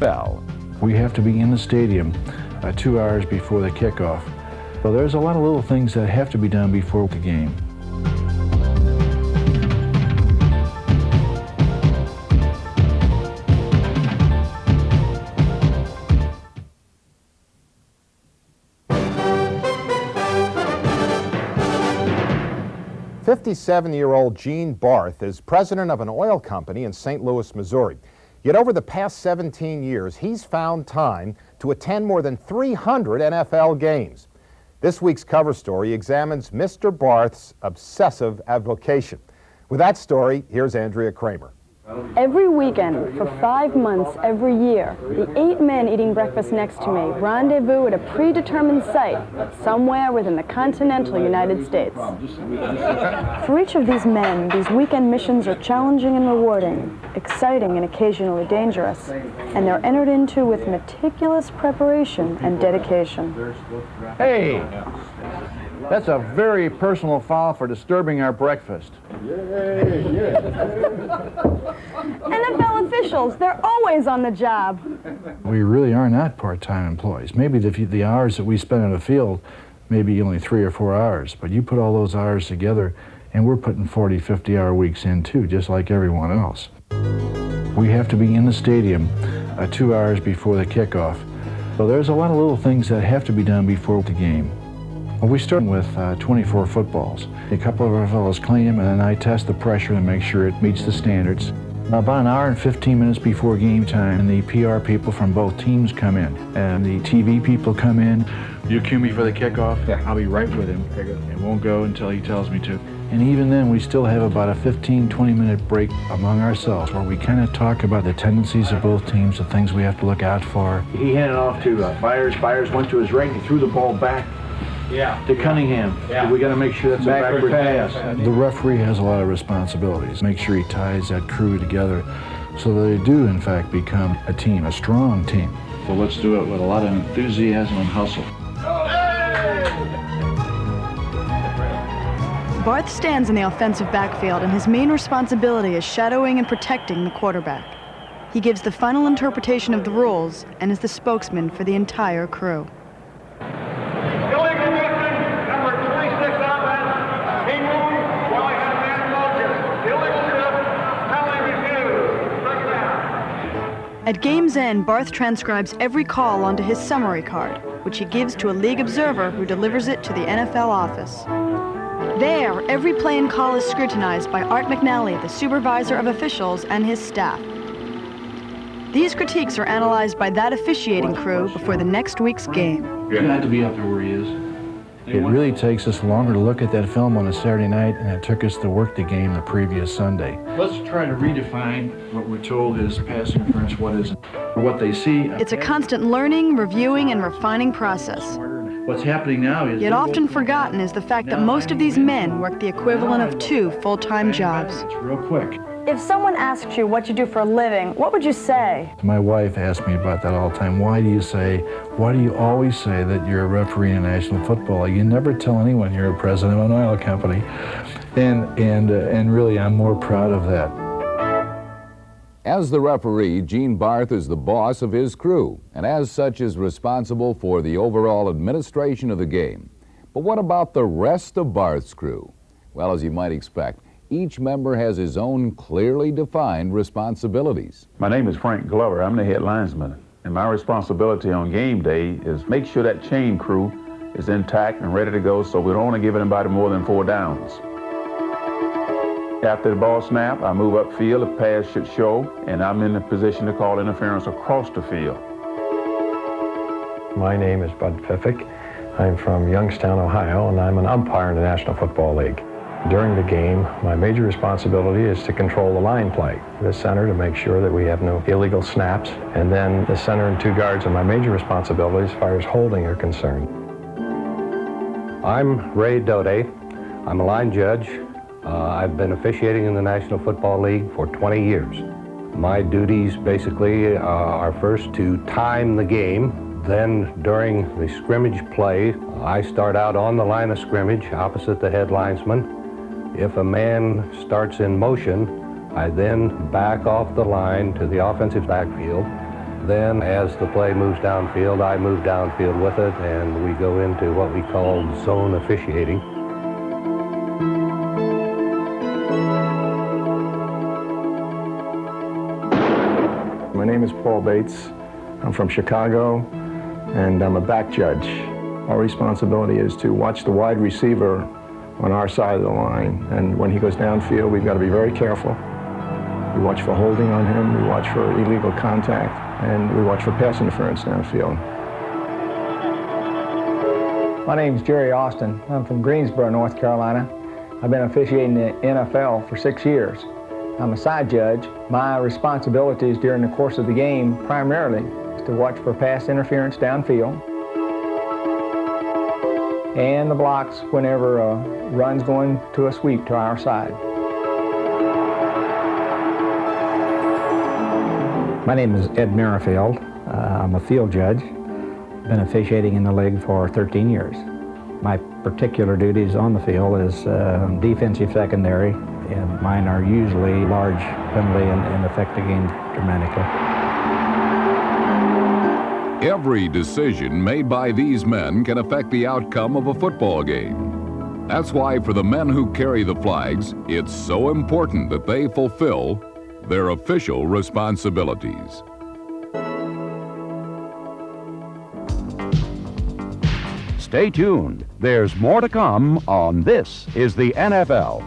bell. We have to be in the stadium 2 hours before the kickoff. So there's a lot of little things that have to be done before the game. "57-year-old Gene Barth is president of an oil company in St. Louis, Missouri. Yet over the past 17 years, he's found time to attend more than 300 NFL games. This week's cover story examines Mr. Barth's obsessive avocation. With that story, here's Andrea Kramer. Every weekend, for 5 months every year, the 8 men eating breakfast next to me rendezvous at a predetermined site somewhere within the continental United States. For each of these men, these weekend missions are challenging and rewarding, exciting and occasionally dangerous, and they're entered into with meticulous preparation and dedication. Hey, that's a very personal foul for disturbing our breakfast. NFL officials, they're always on the job. We really are not part-time employees. Maybe the hours that we spend in the field, maybe only 3 or 4 hours, but you put all those hours together and we're putting 40, 50-hour weeks in too, just like everyone else. We have to be in the stadium 2 hours before the kickoff. So there's a lot of little things that have to be done before the game. Well, we start with 24 footballs. A couple of our fellows clean them, and then I test the pressure to make sure it meets the standards. About an hour and 15 minutes before game time, the PR people from both teams come in, and the TV people come in. You cue me for the kickoff, I'll be right with him. It won't go until he tells me to. And even then, we still have about a 15, 20-minute break among ourselves where we kind of talk about the tendencies of both teams, the things we have to look out for. He handed off to Byers. Byers went to his right, he threw the ball back to Cunningham. We got to make sure that's a backward pass. The referee has a lot of responsibilities. Make sure he ties that crew together so that they do, in fact, become a team, a strong team. So let's do it with a lot of enthusiasm and hustle. Barth stands in the offensive backfield, and his main responsibility is shadowing and protecting the quarterback. He gives the final interpretation of the rules and is the spokesman for the entire crew. At game's end, Barth transcribes every call onto his summary card, which he gives to a league observer who delivers it to the NFL office. There, every play and call is scrutinized by Art McNally, the supervisor of officials, and his staff. These critiques are analyzed by that officiating crew before the next week's game. You had to be up there where he is. It really takes us longer to look at that film on a Saturday night than it took us to work the game the previous Sunday. Let's try to redefine what we're told is pass interference, what isn't. What they see. It's a constant learning, reviewing, and refining process. What's happening now is... Yet often forgotten is the fact that most of these men work the equivalent of 2 full-time jobs. It's real quick. If someone asked you what you do for a living, what would you say? My wife asks me about that all the time. Why do you always say that you're a referee in a National Football League? You never tell anyone you're a president of an oil company. And really, I'm more proud of that. As the referee, Gene Barth is the boss of his crew, and as such is responsible for the overall administration of the game. But what about the rest of Barth's crew? Well, as you might expect, each member has his own clearly defined responsibilities. My name is Frank Glover. I'm the head linesman, and my responsibility on game day is make sure that chain crew is intact and ready to go, so we don't want to give anybody more than 4 downs. After the ball snap, I move upfield, the pass should show, and I'm in a position to call interference across the field. My name is Bud Pfiffick. I'm from Youngstown, Ohio, and I'm an umpire in the National Football League. During the game, my major responsibility is to control the line play, the center to make sure that we have no illegal snaps, and then the center and 2 guards are my major responsibilities as far as holding are concerned. I'm Ray Dode. I'm a line judge. I've been officiating in the National Football League for 20 years. My duties basically are first to time the game. Then during the scrimmage play, I start out on the line of scrimmage opposite the head linesman. If a man starts in motion, I then back off the line to the offensive backfield, Then as the play moves downfield, I move downfield with it, and we go into what we call zone officiating. My name is Paul Bates. I'm from Chicago, and I'm a back judge. Our responsibility is to watch the wide receiver on our side of the line, and when he goes downfield, we've got to be very careful. We watch for holding on him, we watch for illegal contact, and we watch for pass interference downfield. My name's Jerry Austin. I'm from Greensboro, North Carolina. I've been officiating the NFL for 6 years. I'm a side judge. My responsibilities during the course of the game primarily is to watch for pass interference downfield and the blocks whenever a run's going to a sweep to our side. My name is Ed Merrifield. I'm a field judge. Been officiating in the league for 13 years. My particular duties on the field is defensive secondary, and mine are usually large penalty and affect the game dramatically. Every decision made by these men can affect the outcome of a football game. That's why for the men who carry the flags, it's so important that they fulfill their official responsibilities. Stay tuned. There's more to come on This is the NFL.